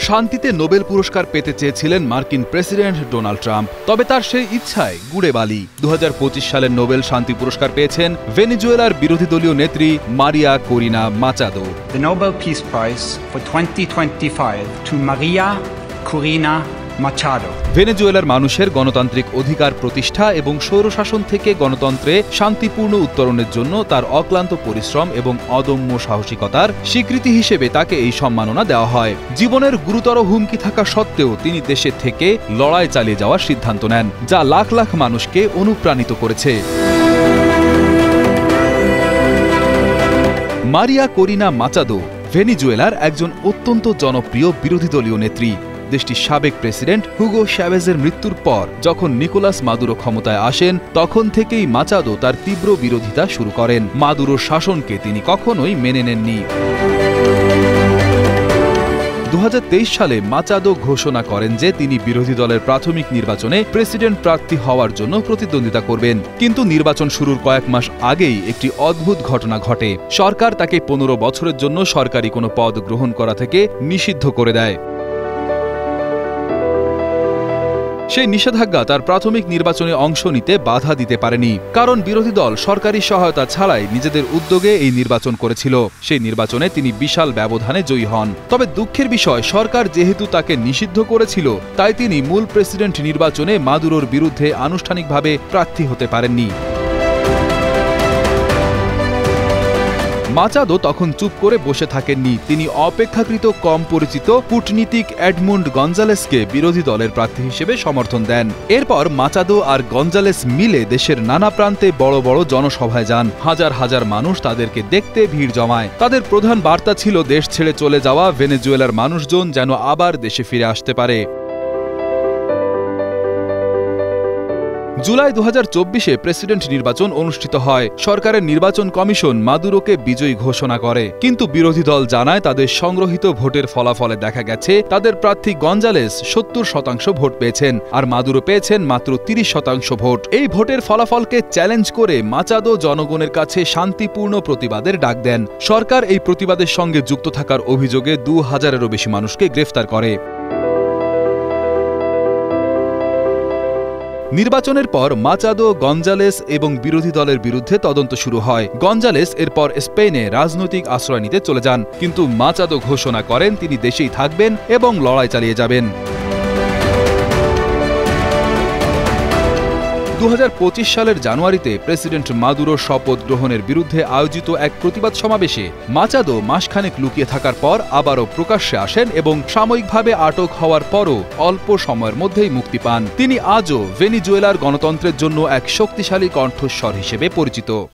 শান্তিতে নোবেল পুরস্কার পেতে চেয়েছিলেন মার্কিন প্রেসিডেন্ট ডোনাল্ড ট্রাম্প, তবে তার সেই ইচ্ছায় গুড়ে বালি। 2025 সালের নোবেল শান্তি পুরস্কার পেয়েছেন ভেনেজুয়েলার বিরোধী দলীয় নেত্রী মারিয়া Corina Machado. The Nobel Peace Prize for 2025 to Maria Corina Machado. ভেনেজুয়েলার মানুষের গণতান্ত্রিক অধিকার প্রতিষ্ঠা এবং স্বৈরশাসন থেকে গণতন্ত্রে শান্তিপূর্ণ উত্তরণের জন্য তার অক্লান্ত পরিশ্রম এবং অদম্য সাহসিকতার স্বীকৃতি হিসেবে তাকে এই সম্মাননা দেওয়া হয়। জীবনের গুরুতর হুমকি থাকা সত্ত্বেও তিনি দেশে থেকে লড়াই চালিয়ে যাওয়ার সিদ্ধান্ত নেন, যা লাখ লাখ মানুষকে অনুপ্রাণিত করেছে। মারিয়া করিনা মাচাদো ভেনেজুয়েলার একজন অত্যন্ত জনপ্রিয় বিরোধী দলীয় নেত্রী। দেশটির সাবেক প্রেসিডেন্ট হুগো চ্যাভেজের মৃত্যুর পর যখন নিকোলাস মাদুরো ক্ষমতায় আসেন, তখন থেকেই মাচাদো তার তীব্র বিরোধিতা শুরু করেন। মাদুরোর শাসনকে তিনি কখনোই মেনে নেননি। 2023 সালে মাচাদো ঘোষণা করেন যে তিনি বিরোধী দলের প্রাথমিক নির্বাচনে প্রেসিডেন্ট প্রার্থী হওয়ার জন্য প্রতিদ্বন্দ্বিতা করবেন। কিন্তু নির্বাচন শুরুর কয়েক মাস আগেই একটি অদ্ভুত ঘটনা ঘটে। সরকার তাকে 15 বছরের জন্য সরকারি কোনো পদ গ্রহণ করা থেকে নিষিদ্ধ করে দেয়। সেই নিষেধাজ্ঞা তার প্রাথমিক নির্বাচনে অংশ নিতে বাধা দিতে পারেনি, কারণ বিরোধী দল সরকারি সহায়তা ছাড়াই নিজেদের উদ্যোগে এই নির্বাচন করেছিল। সেই নির্বাচনে তিনি বিশাল ব্যবধানে জয়ী হন। তবে দুঃখের বিষয়, সরকার যেহেতু তাকে নিষিদ্ধ করেছিল, তাই তিনি মূল প্রেসিডেন্ট নির্বাচনে মাদুরোর বিরুদ্ধে আনুষ্ঠানিকভাবে প্রার্থী হতে পারেননি। মাচাদো তখন চুপ করে বসে থাকেননি। তিনি অপেক্ষাকৃত কম পরিচিত কূটনীতিক এডমুন্ড গঞ্জালেসকে বিরোধী দলের প্রার্থী হিসেবে সমর্থন দেন। এরপর মাচাদো আর গঞ্জালেস মিলে দেশের নানা প্রান্তে বড় বড় জনসভায় যান। হাজার হাজার মানুষ তাদেরকে দেখতে ভিড় জমায়। তাদের প্রধান বার্তা ছিল দেশ ছেড়ে চলে যাওয়া ভেনেজুয়েলার মানুষজন যেন আবার দেশে ফিরে আসতে পারে। জুলাই 2024-এ প্রেসিডেন্ট নির্বাচন অনুষ্ঠিত হয়। সরকারের নির্বাচন কমিশন মাদুরোকে বিজয়ী ঘোষণা করে, কিন্তু বিরোধী দল জানায় তাদের সংগ্রহীত ভোটের ফলাফলে দেখা গেছে তাদের প্রার্থী গঞ্জালেস 70% ভোট পেয়েছেন, আর মাদুরো পেয়েছেন মাত্র 30% ভোট। এই ভোটের ফলাফলকে চ্যালেঞ্জ করে মাচাদো জনগণের কাছে শান্তিপূর্ণ প্রতিবাদের ডাক দেন। সরকার এই প্রতিবাদের সঙ্গে যুক্ত থাকার অভিযোগে 2000-এরও বেশি মানুষকে গ্রেফতার করে। নির্বাচনের পর মাচাদো, গঞ্জালেস এবং বিরোধী দলের বিরুদ্ধে তদন্ত শুরু হয়। গঞ্জালেস এরপর স্পেনে রাজনৈতিক আশ্রয় নিতে চলে যান, কিন্তু মাচাদো ঘোষণা করেন তিনি দেশেই থাকবেন এবং লড়াই চালিয়ে যাবেন। 2025 সালের জানুয়ারিতে প্রেসিডেন্ট মাদুরোর শপথ গ্রহণের বিরুদ্ধে আয়োজিত এক প্রতিবাদ সমাবেশে মাচাদো মাসখানেক লুকিয়ে থাকার পর আবারও প্রকাশ্যে আসেন এবং সাময়িকভাবে আটক হওয়ার পরও অল্প সময়ের মধ্যেই মুক্তি পান। তিনি আজও ভেনেজুয়েলার গণতন্ত্রের জন্য এক শক্তিশালী কণ্ঠস্বর হিসেবে পরিচিত।